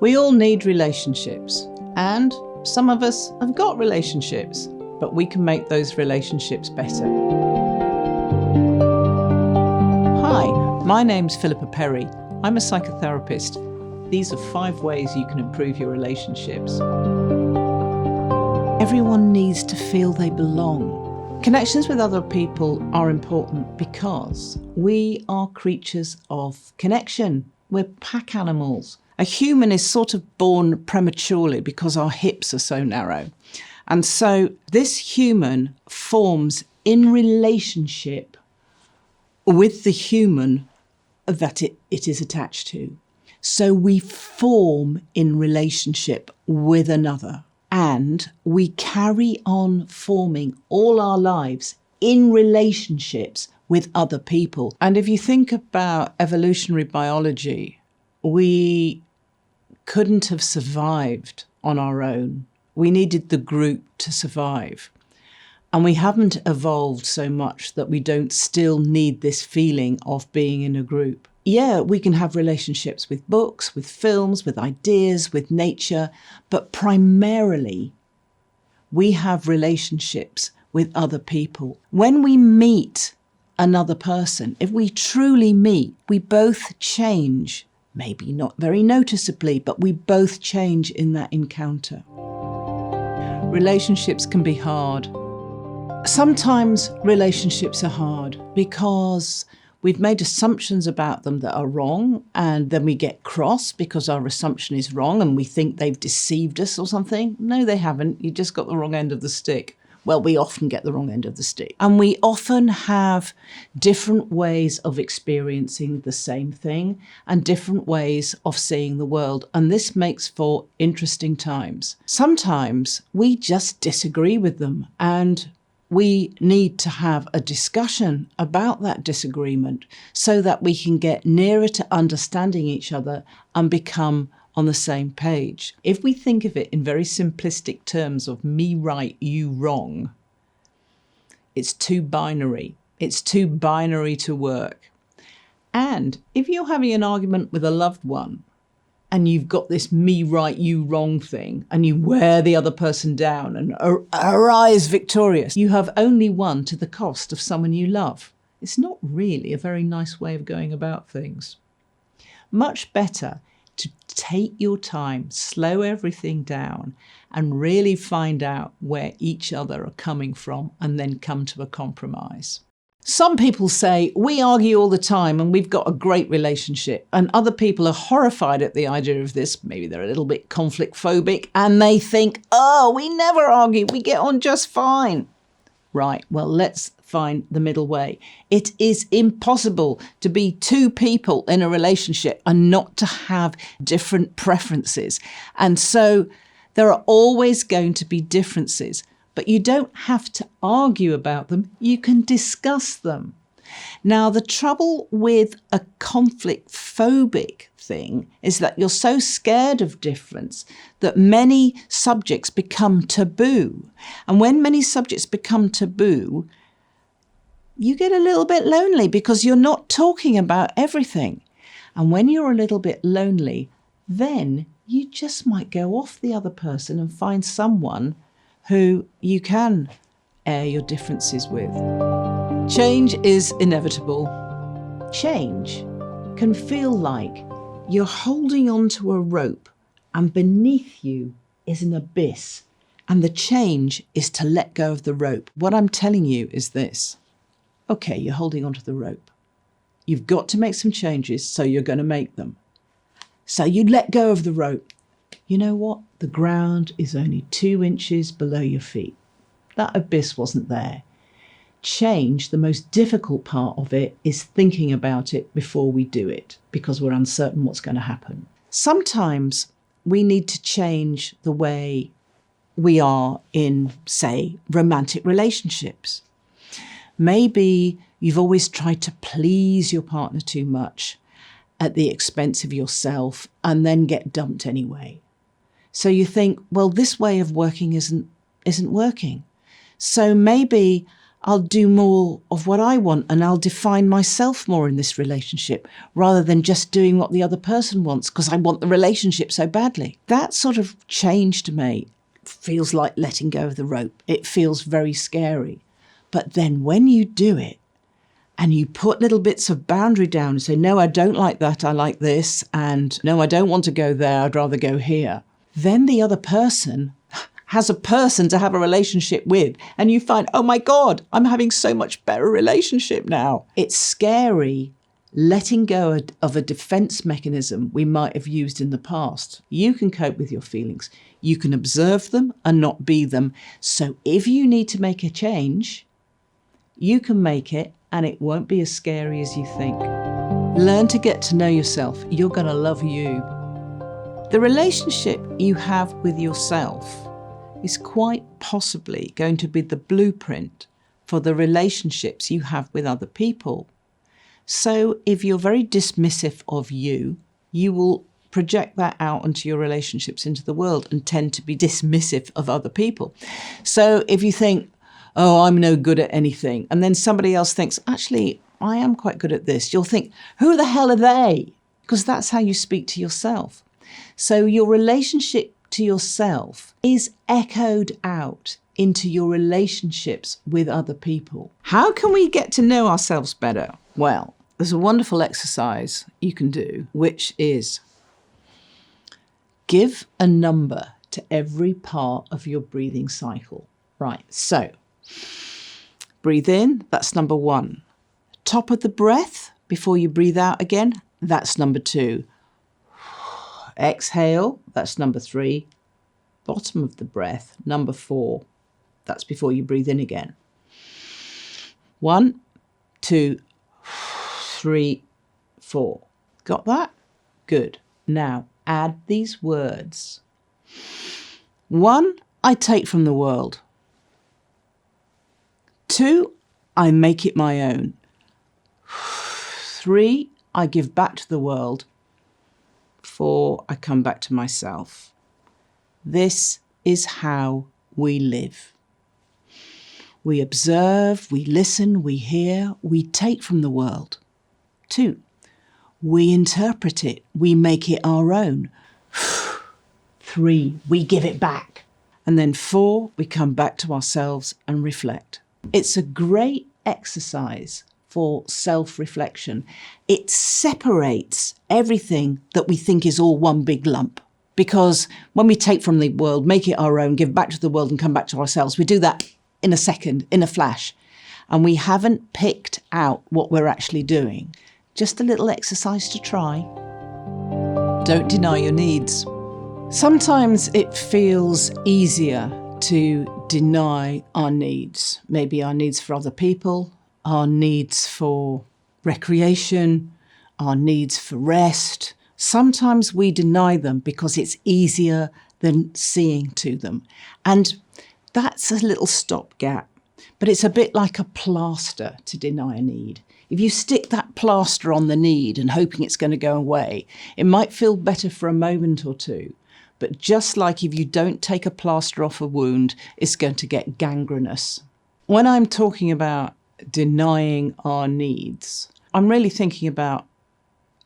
We all need relationships, and some of us have got relationships, but we can make those relationships better. Hi, my name's Philippa Perry. I'm a psychotherapist. These are 5 ways you can improve your relationships. Everyone needs to feel they belong. Connections with other people are important because we are creatures of connection. We're pack animals. A human is sort of born prematurely because our hips are so narrow. And so this human forms in relationship with the human that it is attached to. So we form in relationship with another, and we carry on forming all our lives in relationships with other people. And if you think about evolutionary biology, we couldn't have survived on our own. We needed the group to survive. And we haven't evolved so much that we don't still need this feeling of being in a group. Yeah, we can have relationships with books, with films, with ideas, with nature, but primarily we have relationships with other people. When we meet another person, if we truly meet, we both change. Maybe not very noticeably, but we both change in that encounter. Relationships can be hard. Sometimes relationships are hard because we've made assumptions about them that are wrong, and then we get cross because our assumption is wrong and we think they've deceived us or something. No, they haven't. You just got the wrong end of the stick. Well, we often get the wrong end of the stick. And we often have different ways of experiencing the same thing and different ways of seeing the world. And this makes for interesting times. Sometimes we just disagree with them, and we need to have a discussion about that disagreement so that we can get nearer to understanding each other and become on the same page. If we think of it in very simplistic terms of me right, you wrong, it's too binary. It's too binary to work. And if you're having an argument with a loved one and you've got this me right, you wrong thing, and you wear the other person down and arise victorious, you have only won to the cost of someone you love. It's not really a very nice way of going about things. Much better to take your time, slow everything down, and really find out where each other are coming from and then come to a compromise. Some people say, we argue all the time and we've got a great relationship, and other people are horrified at the idea of this. Maybe they're a little bit conflict phobic and they think, oh, we never argue, we get on just fine. Right, well, let's find the middle way. It is impossible to be 2 people in a relationship and not to have different preferences. And so there are always going to be differences, but you don't have to argue about them. You can discuss them. Now, the trouble with a conflict phobic thing is that you're so scared of difference that many subjects become taboo. And when many subjects become taboo, you get a little bit lonely because you're not talking about everything. And when you're a little bit lonely, then you just might go off the other person and find someone who you can air your differences with. Change is inevitable. Change can feel like you're holding onto a rope and beneath you is an abyss, and the change is to let go of the rope. What I'm telling you is this. Okay, you're holding onto the rope. You've got to make some changes, so you're going to make them. So you let go of the rope. You know what? The ground is only 2 inches below your feet. That abyss wasn't there. Change, the most difficult part of it, is thinking about it before we do it, because we're uncertain what's going to happen. Sometimes we need to change the way we are in, say, romantic relationships. Maybe you've always tried to please your partner too much at the expense of yourself and then get dumped anyway. So you think, well, this way of working isn't working. So maybe I'll do more of what I want and I'll define myself more in this relationship rather than just doing what the other person wants because I want the relationship so badly. That sort of change to me feels like letting go of the rope. It feels very scary. But then when you do it and you put little bits of boundary down and say, no, I don't like that, I like this, and no, I don't want to go there, I'd rather go here, then the other person has a person to have a relationship with, and you find, oh my God, I'm having so much better relationship now. It's scary letting go of a defense mechanism we might have used in the past. You can cope with your feelings. You can observe them and not be them. So if you need to make a change, you can make it and it won't be as scary as you think. Learn to get to know yourself. You're going to love you. The relationship you have with yourself is quite possibly going to be the blueprint for the relationships you have with other people. So if you're very dismissive of you, you will project that out into your relationships into the world and tend to be dismissive of other people. So if you think, oh, I'm no good at anything, and then somebody else thinks, actually, I am quite good at this, you'll think, who the hell are they? Because that's how you speak to yourself. So your relationship to yourself is echoed out into your relationships with other people. How can we get to know ourselves better? Well, there's a wonderful exercise you can do, which is give a number to every part of your breathing cycle. Right, so breathe in, that's number 1. Top of the breath before you breathe out again, that's number 2. Exhale, that's number 3. Bottom of the breath, number 4. That's before you breathe in again. 1, 2, 3, 4. Got that? Good. Now add these words. 1, I take from the world. 2, I make it my own. 3, I give back to the world. 4, I come back to myself. This is how we live. We observe, we listen, we hear, we take from the world. 2, we interpret it, we make it our own. 3, we give it back. And then 4, we come back to ourselves and reflect. It's a great exercise for self-reflection. It separates everything that we think is all one big lump. Because when we take from the world, make it our own, give back to the world and come back to ourselves, we do that in a second, in a flash. And we haven't picked out what we're actually doing. Just a little exercise to try. Don't deny your needs. Sometimes it feels easier to deny our needs. Maybe our needs for other people, our needs for recreation, our needs for rest. Sometimes we deny them because it's easier than seeing to them. And that's a little stopgap, but it's a bit like a plaster to deny a need. If you stick that plaster on the need and hoping it's going to go away, it might feel better for a moment or two. But just like if you don't take a plaster off a wound, it's going to get gangrenous. When I'm talking about denying our needs, I'm really thinking about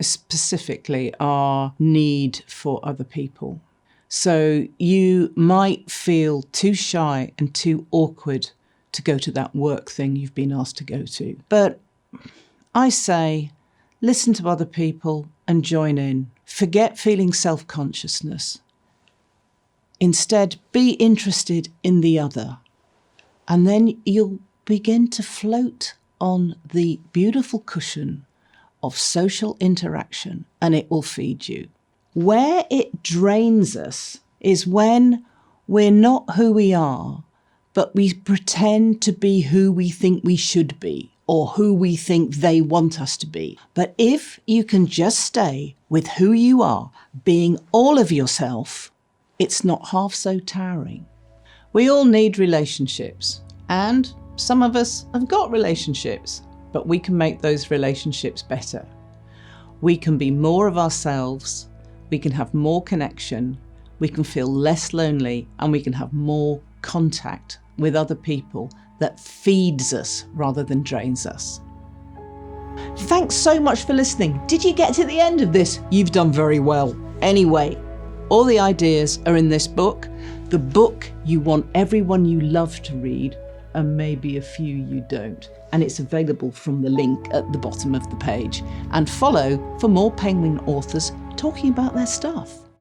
specifically our need for other people. So you might feel too shy and too awkward to go to that work thing you've been asked to go to. But I say, listen to other people and join in. Forget feeling self-consciousness. Instead, be interested in the other. And then you'll begin to float on the beautiful cushion of social interaction, and it will feed you. Where it drains us is when we're not who we are, but we pretend to be who we think we should be or who we think they want us to be. But if you can just stay with who you are, being all of yourself, it's not half so tiring. We all need relationships, and some of us have got relationships, but we can make those relationships better. We can be more of ourselves, we can have more connection, we can feel less lonely, and we can have more contact with other people that feeds us rather than drains us. Thanks so much for listening. Did you get to the end of this? You've done very well. Anyway, all the ideas are in this book, the book you want everyone you love to read, and maybe a few you don't. And it's available from the link at the bottom of the page. And follow for more Penguin authors talking about their stuff.